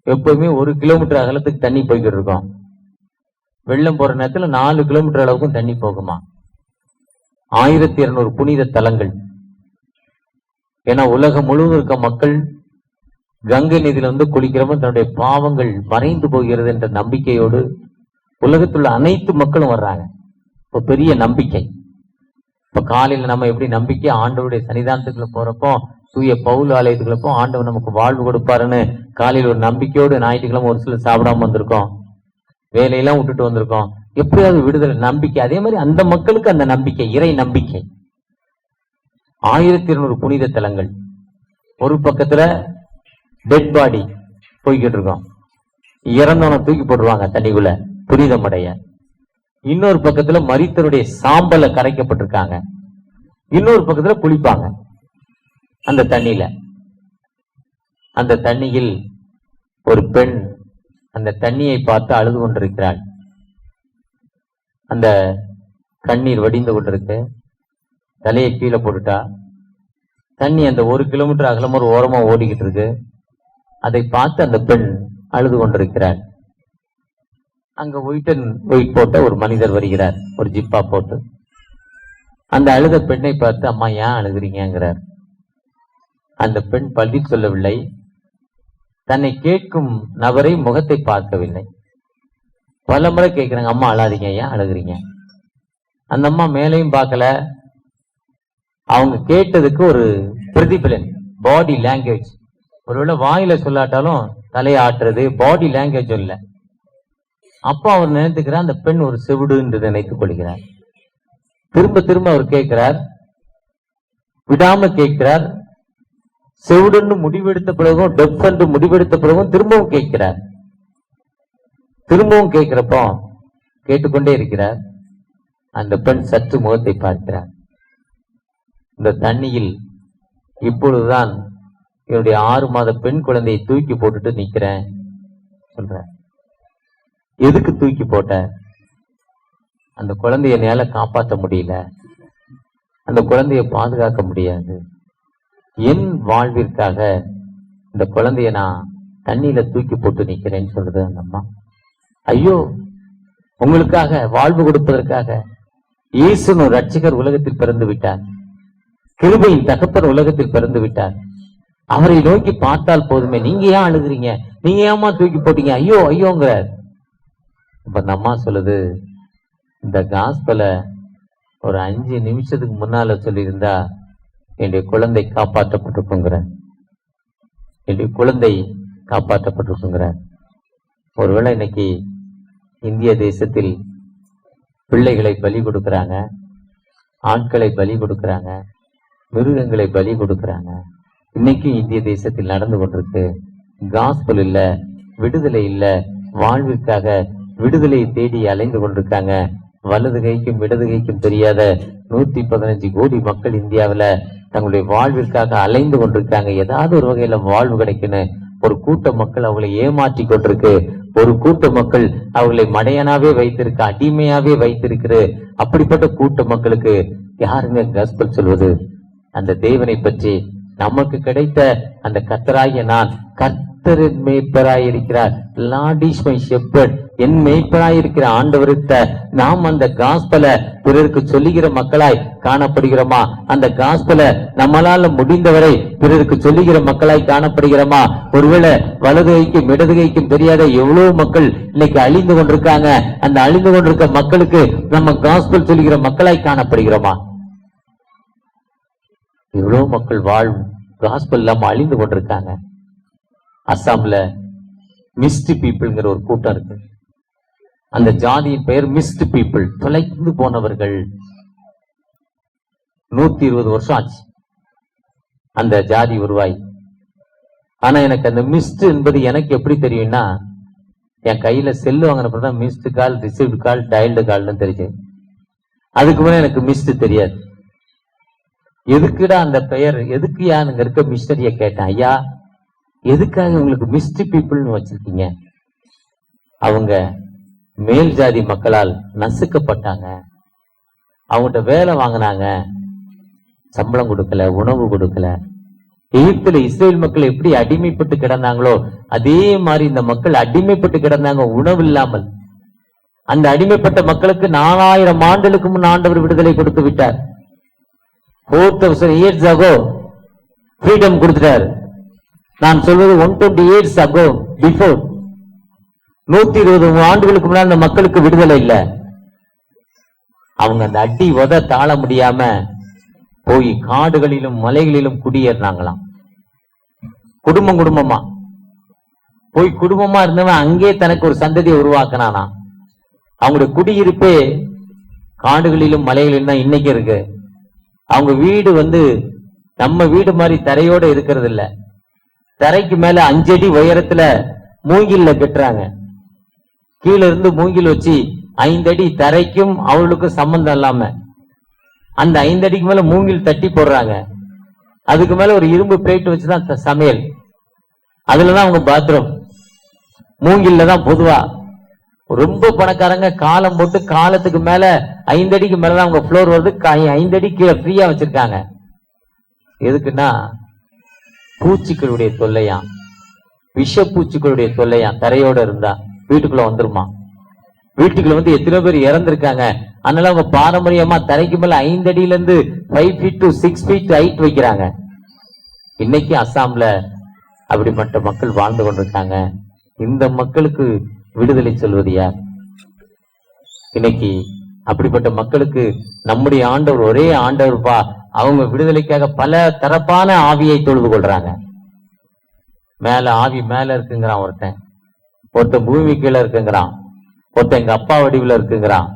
எப்பவுமே 1 கிலோமீட்டர் அகலத்துக்கு தண்ணி போய்கிட்டு இருக்கோம். வெள்ளம் போற நேரத்துல 4 கிலோமீட்டர் அளவுக்கும் தண்ணி போகுமா? 1200 புனித தலங்கள். ஏன்னா உலகம் முழுவதும் இருக்க மக்கள் கங்கை நதியில வந்து குளிக்கிறப்ப தன்னுடைய பாவங்கள் மறைந்து போகிறது என்ற நம்பிக்கையோடு உலகத்துள்ள அனைத்து மக்களும் வர்றாங்க. இப்போ பெரிய நம்பிக்கை. இப்ப காலையில நம்ம எப்படி நம்பிக்கை ஆண்டவருடைய சன்னிதானத்துக்குள்ள போறப்போ, தூய பவுல் ஆலயத்துக்குள்ள போ ஆண்டவர் நமக்கு வாழ்வு கொடுப்பாருன்னு காலையில் ஒரு நம்பிக்கையோடு ஞாயிற்றுக்கிழமை ஒரு சிலர் சாப்பிடாம வந்திருக்கோம், வேலையெல்லாம் விட்டுட்டு வந்திருக்கோம். எப்படியாவது விடுதலை நம்பிக்கை. அதே மாதிரி அந்த மக்களுக்கு அந்த நம்பிக்கை, இறை நம்பிக்கை. 1200 புனித தலங்கள். ஒரு பக்கத்துல டெட் பாடி போய்கிட்டு இருக்கோம், இறந்தவனை தூக்கி போட்டுருவாங்க தண்ணிக்குள்ள புனிதமடைய. இன்னொரு பக்கத்துல மரித்தருடைய சாம்பல கரைக்கப்பட்டிருக்காங்க. இன்னொரு பக்கத்துல குளிப்பாங்க அந்த தண்ணியில. அந்த தண்ணியில் ஒரு பெண் அந்த தண்ணியை பார்த்து அழுது கொண்டிருக்கிறாள். அந்த கண்ணீர் வடிந்து கொண்டிருக்கு. தலையை கீழே போட்டுட்டா. தண்ணி அந்த 1 கிலோமீட்டர் அகலம் ஒரு ஓரமா ஓடிக்கிட்டு இருக்கு. அதை பார்த்து அந்த பெண் அழுது கொண்டிருக்கிறார். அங்க ஒயிட் போட்ட ஒரு மனிதர் வருகிறார், ஒரு ஜிப்பா போட்டு. அந்த அழுத பெண்ணை பார்த்து, அம்மா ஏன் அழுகிறீங்கிறார். அந்த பெண் பதில் சொல்லவில்லை. தன்னை கேட்கும் நபரை முகத்தை பார்க்கவில்லை. பல முறை கேட்கிறாங்க, அம்மா அழாதீங்க, ஏன் அழுகிறீங்க. அந்த அம்மா மேலையும் பார்க்கல. அவங்க கேட்டதுக்கு ஒரு பிரதிபலன், பாடி லாங்குவேஜ். ஒருவேளை வாயில சொல்லாட்டாலும் தலையாட்டுறது, பாடி லாங்குவேஜும் இல்லை. அப்போ அவர் நினைத்துக்கிறார் அந்த பெண் ஒரு செவிடு என்று நினைத்துக் கொள்கிறார். திரும்ப திரும்ப அவர் கேட்கிறார், விடாம கேட்கிறார். செவிடுன்னு முடிவெடுத்த பிறகும், டெஃப் என்று முடிவெடுத்த பிறகும் திரும்பவும் கேட்கிறார். திரும்பவும் கேட்கிறப்போ கேட்டுக்கொண்டே இருக்கிறார். அந்த பெண் சற்று முகத்தை பார்க்கிறார். இந்த தண்ணியில் இப்பொழுதுதான் என்னுடைய 6 மாத பெண் குழந்தையை தூக்கி போட்டுட்டு நிக்கிறேன் சொல்ற. எதுக்கு தூக்கி போட்ட? அந்த குழந்தைய என்னால காப்பாற்ற முடியல, அந்த குழந்தைய பாதுகாக்க முடியாது, என் வாழ்விற்காக இந்த குழந்தைய நான் தண்ணியில தூக்கி போட்டு நிக்கிறேன்னு சொல்றது அந்த அம்மா. ஐயோ, உங்களுக்காக வாழ்வு கொடுப்பதற்காக இயேசுன்னு ஒரு ரட்சகர் உலகத்தில் பிறந்து விட்டார். கிருபையின் தகப்பன் உலகத்தில் பிறந்து விட்டார். அவரை நோக்கி பார்த்தால் போதுமே, நீங்க ஏன் அழுகுறீங்க, நீங்க ஏமா தூக்கி போட்டீங்க, ஐயோ ஐயோங்கிறார். இப்ப அந்த அம்மா சொல்லுது, இந்த காஸ்பல ஒரு 5 நிமிஷத்துக்கு முன்னால சொல்லியிருந்தா என்னுடைய குழந்தை காப்பாற்றப்பட்டிருக்குங்கிற, என்னுடைய குழந்தை காப்பாற்றப்பட்டிருக்குங்கிற. ஒருவேளை இன்னைக்கு இந்திய தேசத்தில் பிள்ளைகளை பலி கொடுக்கறாங்க, ஆட்களை பலி கொடுக்கறாங்க, மிருகங்களை பலி கொடுக்கறாங்க. இன்னைக்கும் இந்திய தேசத்தில் நடந்து கொண்டிருக்கு. காஸ்பல் இல்ல, விடுதலை இல்ல, வாழ்விற்காக விடுதலை தேடி அலைந்து கொண்டிருக்காங்க. வலது கைக்கும் இடது கைக்கும் தெரியாத 115 கோடி மக்கள் இந்தியாவில தங்களுடைய வாழ்விற்காக அலைந்து கொண்டிருக்காங்க. ஏதாவது ஒரு வகையில வாழ்வு கிடைக்கணும். ஒரு கூட்ட மக்கள் அவங்களை ஏமாற்றி கொண்டிருக்கு. ஒரு கூட்ட மக்கள் அவர்களை மடையனாவே வைத்திருக்கு, அடிமையாவே வைத்திருக்கிறது. அப்படிப்பட்ட கூட்ட மக்களுக்கு யாருங்க காஸ்பல் சொல்வது? அந்த தேவனை பற்றி நமக்கு கிடைத்த அந்த கர்த்தராகிய நான், கர்த்தரின் மேய்ப்பராயிருக்கிறார், லார்ட் இஸ் மை ஷெப்பர்ட், என் மேய்ப்பராயிருக்கிற ஆண்டவருத்த நாம் அந்த காஸ்பல பிறருக்கு சொல்லுகிற மக்களாய் காணப்படுகிறோமா? அந்த காஸ்பல நம்மளால முடிந்தவரை பிறருக்கு சொல்லுகிற மக்களாய் காணப்படுகிறோமா? ஒருவேளை வலது கைக்கும் இடது கைக்கும் தெரியாத எவ்வளவு மக்கள் இன்னைக்கு அழிந்து கொண்டிருக்காங்க. அந்த அழிந்து கொண்டிருக்க மக்களுக்கு நம்ம காஸ்பல் சொல்லுகிற மக்களாய் காணப்படுகிறோமா? எவ்வளவு மக்கள் காஸ்பல் இல்லாம அழிந்து கொண்டிருக்காங்க. அஸ்ஸாம்ல மிஸ்ட் பீப்புள்ங்கிற ஒரு கூட்டம் இருக்கு. அந்த ஜாதியின் பெயர் மிஸ்ட் பீப்புள், தொலைந்து போனவர்கள். 120 வருஷம் ஆச்சு அந்த ஜாதி உருவாய். ஆனா எனக்கு அந்த மிஸ்ட் என்பது எனக்கு எப்படி தெரியும்னா, என் கையில செல்லு வாங்கினப்பதான் மிஸ்டு கால், ரிசீவ்டு கால், டயல்டு கால்னு தெரிஞ்சு. அதுக்கு முன்னாடி எனக்கு மிஸ்ட் தெரியாது. எதுக்குடா அந்த பெயர், எதுக்கு யாருங்க இருக்க மிஸ்டரிய கேட்டேன். ஐயா, எதுக்காக உங்களுக்கு மிஸ்ட் பீப்புள்னு வச்சிருக்கீங்க? அவங்க மேல் ஜாதி மக்களால் நசுக்கப்பட்டாங்க, அவங்ககிட்ட வேலை வாங்கினாங்க, சம்பளம் கொடுக்கல, உணவு கொடுக்கல. எகிப்துல இஸ்ரேல் மக்கள் எப்படி அடிமைப்பட்டு கிடந்தாங்களோ அதே மாதிரி இந்த மக்கள் அடிமைப்பட்டு கிடந்தாங்க, உணவு இல்லாமல். அந்த அடிமைப்பட்ட மக்களுக்கு 4000 ஆண்டுகளுக்கு முன் ஆண்டவர் விடுதலை கொடுத்து விட்டார். 4000 years ago ஃப்ரீடம் கொடுத்துட்டார். நான் சொல்வது 120 years ago before. 120 ஆண்டுகளுக்கு முன்னாடி அந்த மக்களுக்கு விடுதலை இல்ல. அவங்க அந்த அடி உத தாழ முடியாம போய் காடுகளிலும் மலைகளிலும் குடியேறினாங்களாம். குடும்பமா போய் குடும்பமா இருந்தவன் அங்கே தனக்கு ஒரு சந்ததியை உருவாக்கினானா. அவங்களுடைய குடியிருப்பே காடுகளிலும் மலைகளிலும் தான் இன்னைக்கு இருக்கு. அவங்க வீடு நம்ம வீடு மாதிரி தரையோட இருக்கிறது இல்ல. தரைக்கு மேல 5 அடி உயரத்துல மூங்கில்ல கட்டுறாங்க. கீழே இருந்து மூங்கில் வச்சு 5 அடி தரைக்கும் அவளுக்கும் சம்பந்தம் இல்லாம அந்த 5 அடிக்கு மேல மூங்கில் தட்டி போடுறாங்க. அதுக்கு மேல ஒரு இரும்பு பிளேட் வச்சுதான் சமையல். அதுலதான் அவங்க பாத்ரூம். மூங்கில்ல தான் பொதுவா. ரொம்ப பணக்காரங்க காலம் போட்டு காலத்துக்கு மேல 5 அடிக்கு மேலதான் அவங்க ஃப்ளோர் வருது. 5 அடி கீழே ஃப்ரீயா வச்சிருக்காங்க. எதுக்குன்னா பூச்சிகளுடைய தொல்லையா, விஷ பூச்சிகளுடைய தொல்லையா. தரையோட இருந்தா வீட்டுக்குள்ள வந்துருமா. வீட்டுக்குள்ள எத்தனை பேர் இறந்திருக்காங்க. அதனால அவங்க பாரம்பரியமா தரைக்கு மேல 5 அடியில இருந்து 5 feet to 6 feet ஹைட் வைக்கிறாங்க. இன்னைக்கு அஸ்ஸாம்ல அப்படிப்பட்ட மக்கள் வாழ்ந்து கொண்டிருக்காங்க. இந்த மக்களுக்கு விடுதலை சொல்வது யார்? இன்னைக்கு அப்படிப்பட்ட மக்களுக்கு நம்முடைய ஆண்டவர் ஒரே ஆண்டவர்பா. அவங்க விடுதலைக்காக பல தரப்பான ஆவியை தொழுது கொள்றாங்க. மேல ஆவி மேல இருக்குங்கிறான் ஒருத்தன் பூமி கீழே இருக்குங்கிறான், ஒருத்தன் எங்க அப்பா வடிவுல இருக்குங்கிறான்,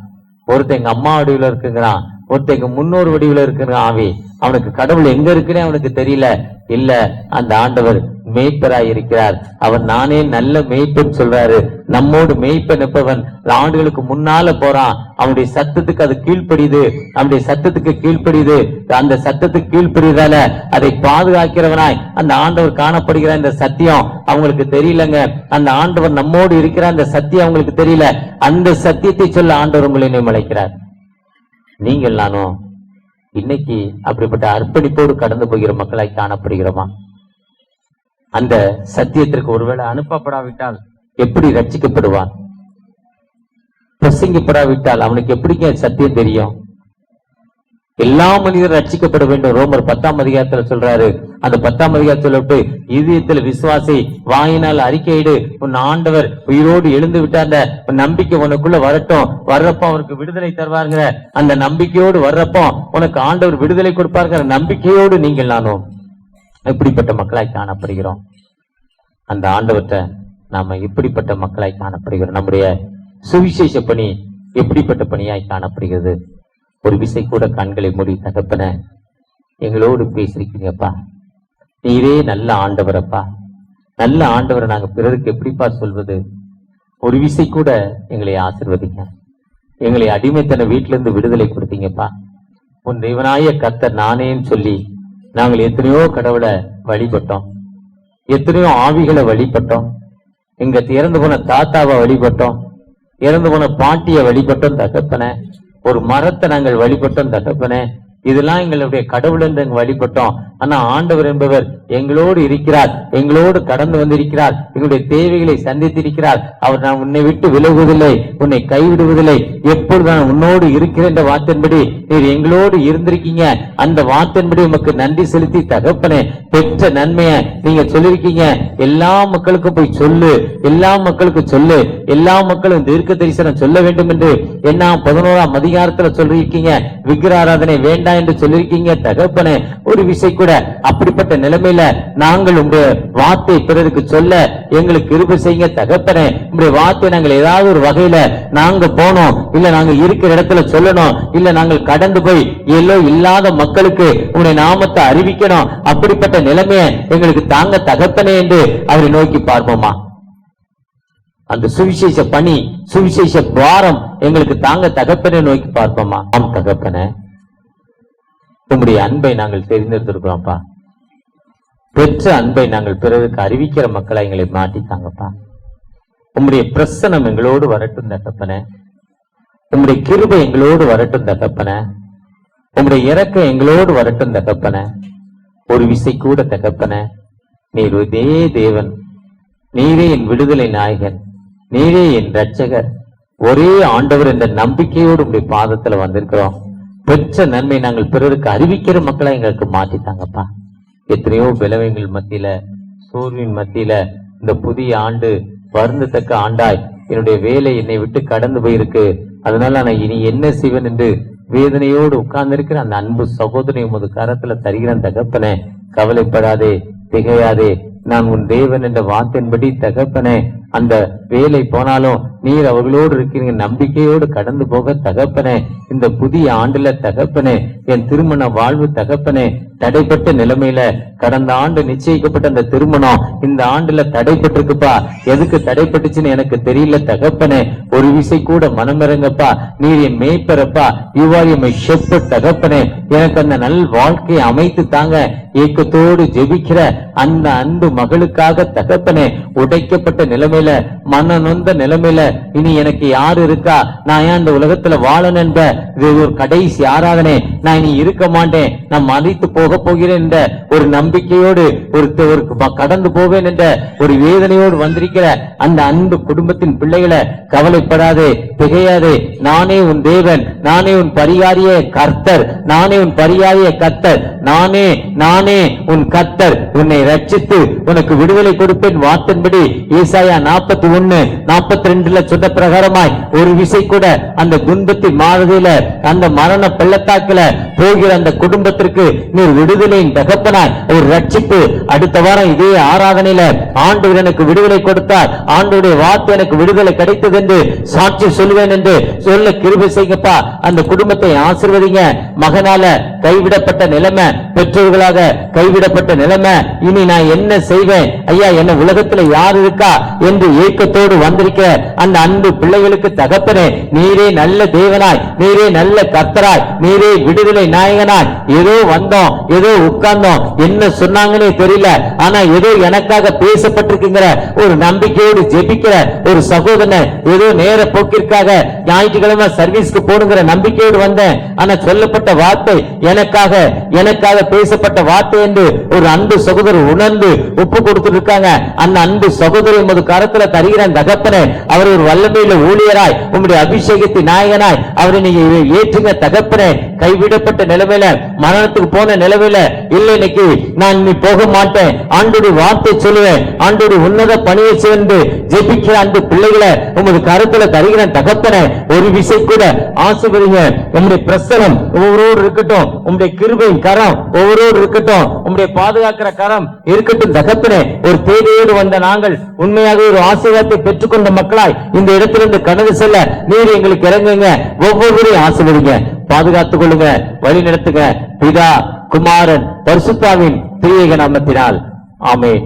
ஒருத்தன் எங்க அம்மா வடிவுல இருக்குங்கிறான், ஒருத்தன் எங்க முன்னோர் வடிவுல இருக்குங்கிறான். ஆவி அவனுக்கு கடவுள் எங்க இருக்குன்னு அவனுக்கு தெரியல. இல்ல, அந்த ஆண்டவர் மேய்ப்பராய் இருக்கிறார். அவர் நானே நல்ல மேய்ப்பன் சொல்றாரு. நம்மோடு மேய்ப்பன் நிற்பவன் ஆண்டுகளுக்கு முன்னால போறான். அவனுடைய சத்தத்துக்கு அது கீழ்ப்படியுது, அவனுடைய சத்தத்துக்கு கீழ்ப்படியுது. அந்த சத்தத்துக்கு கீழ்ப்படியதால அதை பாதுகாக்கிறவனாய் அந்த ஆண்டவர் காணப்படுகிற இந்த சத்தியம் அவங்களுக்கு தெரியலங்க. அந்த ஆண்டவர் நம்மோடு இருக்கிற அந்த சத்தியம் அவங்களுக்கு தெரியல. அந்த சத்தியத்தை சொல்ல ஆண்டவர் உங்களை நியமிக்கிறார். நீங்கள் நானும் இன்னைக்கு அப்படிப்பட்ட அர்ப்பணிப்போடு கடந்து போகிற மக்களாய் காணப்படுகிறோமா? அந்த சத்தியத்திற்கு ஒருவேளை அனுப்பப்படாவிட்டால் எப்படி ரட்சிக்கப்படுவான்? பிரசங்கிப்படாவிட்டால் அவனுக்கு எப்படிங்க சத்தியம் தெரியும்? எல்லா மனிதரும் ரட்சிக்கப்பட வேண்டும். ரோமர் 10ஆம் அதிகாரத்துல சொல்றாரு. அந்த 10ஆம் அதிகாரத்துல விட்டு இதயத்தில் விசுவாசி, வாயினால் அறிக்கையிடு, உன் ஆண்டவர் உயிரோடு எழுந்து விட்டார், நம்பிக்கை உனக்குள்ள வரட்டும். வர்றப்போ அவருக்கு விடுதலை தருவாருங்கிற அந்த நம்பிக்கையோடு வர்றப்போ உனக்கு ஆண்டவர் விடுதலை கொடுப்பாருங்கிற நம்பிக்கையோடு நீங்கள் நானும் எப்படிப்பட்ட மக்களாய் காணப்படுகிறோம்? அந்த ஆண்டவற்றை நாம எப்படிப்பட்ட மக்களாய் காணப்படுகிறோம்? நம்முடைய சுவிசேஷ பணி எப்படிப்பட்ட பணியாய் காணப்படுகிறது? ஒரு விசை கூட கண்களை மூடி, தகப்பன எங்களோடு பேசிருக்கீங்கப்பா, நீரே நல்ல ஆண்டவரப்பா, நல்ல ஆண்டவரை நாங்க பிறருக்கு எப்படிப்பா சொல்வது? ஒரு விசை கூட எங்களை ஆசீர்வதிங்க. எங்களை அடிமைத்தன வீட்டிலிருந்து விடுதலை கொடுத்தீங்கப்பா. உன் தேவனாய கர்த்தர் நானேன்னு சொல்லி நாங்கள் எத்தனையோ கடவுளை வழிபட்டோம், எத்தனையோ ஆவிகளை வழிபட்டோம், எங்க இறந்து போன தாத்தாவை வழிபட்டோம், இறந்து போன பாட்டியை வழிபட்டோம் தகப்பன, ஒரு மரத்தை நாங்கள் வழிபட்டோம் தகப்பன. இதெல்லாம் எங்களுடைய கடவுள் என்று வழிபட்டோம். ஆனா ஆண்டவர் என்பவர் எங்களோடு இருக்கிறார், எங்களோடு கடந்து வந்திருக்கிறார், எங்களுடைய தேவைகளை சந்தித்திருக்கிறார். அவர் நான் உன்னை விட்டு விலகுவதில்லை, உன்னை கைவிடுவதில்லை, எப்பொழுது நான் உன்னோடு இருக்கிற என்ற வார்த்தையின்படி நீர் எங்களோடு இருந்திருக்கீங்க. அந்த வார்த்தையின்படி உமக்கு நன்றி செலுத்தி தகப்பனே, பெற்ற நன்மையை நீங்க சொல்லிருக்கீங்க. எல்லா மக்களுக்கும் போய் சொல்லு, எல்லா மக்களுக்கு சொல்லு, எல்லா மக்களும் தீர்க்க தரிசனம் சொல்ல வேண்டும் என்று என்ன 11ஆம் அதிகாரத்துல சொல்லிருக்கீங்க. விக்கிராராதனை வேண்டாம் என்று சொல்லிருக்கீங்க தகப்பனே. ஒரு விசை கூட அப்படிப்பட்ட நிலைமையில நாங்கள் உங்களுடைய வார்த்தை பிறருக்கு சொல்ல எங்களுக்கு கிருபை செய்யுங்க தகப்பனே. உங்களுடைய வார்த்தை நாங்கள் ஏதாவது ஒரு வகையில நாங்க போனோம், இல்ல நாங்க இருக்கிற இடத்துல சொல்லணும், இல்ல நாங்கள் கடந்து போய் எல்லோ இல்லாத மக்களுக்கு உங்களுடைய நாமத்தை அறிவிக்கணும். அப்படிப்பட்ட நிலைமையை எங்களுக்கு தாங்க தகப்பனே என்று அவரை நோக்கி பார்ப்போமா? அந்த சுவிசேஷ பணி, சுவிசேஷ பாரம் எங்களுக்கு தாங்க தகப்பனே நோக்கி பார்ப்போமா? ஆம் தகப்பனே, உங்களுடைய அன்பை நாங்கள் தெரிந்தெடுத்திருக்கிறோம்ப்பா. பெற்ற அன்பை நாங்கள் பிறருக்கு அறிவிக்கிற மக்களை எங்களை மாட்டித்தாங்கப்பா. உங்களுடைய பிரசனம் எங்களோடு வரட்டும் தகப்பனே, உங்களுடைய கிருபை எங்களோடு வரட்டும் தகப்பனே, உங்களுடைய இரக்கம் எங்களோடு வரட்டும் தகப்பனே. ஒரு விசை கூட தகப்பனே, நீர் இதே தேவன், நீரே என் விடுதலை நாயகன், நீரே என் ரட்சகர், ஒரே ஆண்டவர் என்ற நம்பிக்கையோடு உங்களுடைய பாதத்துல வந்திருக்கிறோம். பெற்ற நன்மை நாங்கள் பிறருக்கு அறிவிக்கிற மக்களை எங்களுக்கு மாற்றித்தாங்கப்பா. எத்தனையோ விளைவுகள் மத்தியில, சோர்வின் மத்தியில இந்த புதிய ஆண்டு வருந்தத்தக்க ஆண்டாய் என்னுடைய வேலை என்னை விட்டு கடந்து போயிருக்கு, அதனால நான் இனி என்ன செய்வேன் என்று வேதனையோடு உட்கார்ந்து இருக்கிற அந்த அன்பு சகோதரி உமது கரத்துல தருகிறேன் தகப்பனே. கவலைப்படாதே, திகையாதே, நான் உன் தேவன் என்ற வார்த்தையின்படி தகப்பனே, அந்த வேலை போனாலும் நீர் அவர்களோடு இருக்கிறீங்க நம்பிக்கையோடு கடந்து போக தகப்பனே. இந்த புதிய ஆண்டுல தகப்பனே, என் திருமண வாழ்வு தகப்பனே தடைப்பட்ட நிலைமையில, கடந்த ஆண்டு நிச்சயிக்கப்பட்ட அந்த திருமணம் இந்த ஆண்டுல தடைப்பட்டிருக்குப்பா. எதுக்கு தடைப்பட்டுச்சுன்னு எனக்கு தெரியல தகப்பனே. ஒரு விசை கூட மனமிறங்கப்பா, நீர் என் மேய்ப்பரப்பா, யுவாரியம் ஷெப்பர்ட் தகப்பனே. எனக்கு அந்த நல் வாழ்க்கையை அமைத்து தாங்க. ஏக்கத்தோடு ஜெபிக்கிற அந்த அன்பு மகளுக்காக தகப்பனே, உடைக்கப்பட்ட நிலைமையில, மன நொந்த நிலைமையில இனி எனக்கு யாரு இருக்கா, நான் ஏன் இந்த உலகத்துல வாழணும் என்ற ஒரு கடைசி ஆராதனை, நான் இனி இருக்க மாட்டேன், நான் மதித்து போக போகிறேன் என்ற ஒரு நம்பிக்கையோடு ஒரு கடந்து போவேன் என்ற ஒரு வேதனையோடு வந்திருக்கிற அந்த அன்பு குடும்பத்தின் பிள்ளைகளை, கவலைப்படாதே, திகையாதே, நானே உன் தேவன், நானே உன் பரிகாரிய கர்த்தர், நானே உன் பரிகாரிய கர்த்தர், நானே உன் கர்த்தர், உன்னை ரட்சித்து உனக்கு விடுதலை கொடுப்பேன் வார்த்தையின்படி ஏசாயா 41:42 சொன்ன பிரகாரமாய் ஒரு விசை கூட அந்த துன்பத்தின் மாறுதல அந்த மரண பள்ளத்தாக்குல போகிற அந்த குடும்பத்திற்கு நீர் விடுதலையின் தகப்பனாய் ஒரு ரட்சிப்பு. அடுத்த வாரம் இதே ஆராதனையில ஆண்டவர் எனக்கு விடுதலை கொடுத்தார், ஆண்டவருடைய வார்த்தை எனக்கு விடுதலை கிடைத்தது என்று சாட்சி சொல்வேன் என்று சொல்ல கிருபை செய்யுங்கப்பா. அந்த குடும்பத்தை ஆசீர்வதிங்க. மகனால கைவிடப்பட்ட நிலைமை, பெற்றோர்களாக கைவிடப்பட்ட நிலைமை, இனி நான் என்ன செய்வேன் ஐயா, என்ன உலகத்துல யார் இருக்கா என்று ஏக்கத்தோடு வந்திருக்க அந்த அன்பு பிள்ளைகளுக்கு தகப்பனே, நீரே நல்ல தேவனாய், நீரே நல்ல கர்த்தராய், நீரே விடுதலை நாயகனாய். ஏதோ வந்தோம், ஏதோ உட்கார்ந்தோம், என்ன சொன்னாங்கன்னே தெரியல, ஆனா ஏதோ எனக்காக பேசப்பட்டிருக்குங்கிற ஒரு நம்பிக்கையோடு ஜெபிக்கிற ஒரு சகோதரன், ஏதோ நேர போக்கிற்காக ஞாயிற்றுக்கிழமை சர்வீஸ்க்கு போடுங்கிற நம்பிக்கையோடு வந்தேன், ஆனா சொல்லப்பட்ட வார்த்தை எனக்காக பேசப்பட்ட வார்த்தை என்று ஒரு அன்பு சகோதரர் உணர்ந்து ஒப்பு கொடுத்திருக்காங்க. அந்த அன்பு சகோதரி உமது கரத்துல தருகிறேன் தகப்பனே. அவர் ஒரு வல்லமையில ஊழியராய், உம்முடைய அபிஷேகத்தின் நாயகனாய் அவரை நீங்க ஏற்றுங்க தகப்பனே. கைவிடப்பட்ட நிலைமையில, மரணத்துக்கு போன நிலைமையில இல்லை, இன்னைக்கு நான் இனி போக மாட்டேன், ஆண்டோடைய வார்த்தை சொல்லுவேன், ஆண்டோடைய உன்னத பணியை சேர்ந்து ஜெபிக்கிற அந்த பிள்ளைகளை உமது கருத்துல தருகிறேன் தகப்பனே. ஒரு விசை கூட ஆசீர்வதிங்க. உம்முடைய பிரசனம் ஒவ்வொரு இருக்கட்டும், உம்முடைய கிருபையின் கரம் ஒவ்வொரு இருக்கட்டும், உம்முடைய பாதுகாக்கிற கரம் இருக்கட்டும் தகப்பனே. ஒரு தேவையோடு வந்த நாங்கள் உண்மையாக ஒரு ஆசீர்வாதத்தை பெற்றுக்கொண்ட மக்களாய் இந்த இடத்திலிருந்து கடந்து செல்ல நீர் எங்களுக்கு இறங்குங்க. ஒவ்வொருவரையும் ஆசீர்வதிங்க, பாதுகாத்துக் கொள்ளுங்க, வழி நடத்துங்க. பிதா, குமாரன், பரிசுத்தாவின் திரியேக நாமத்தினால் ஆமென்.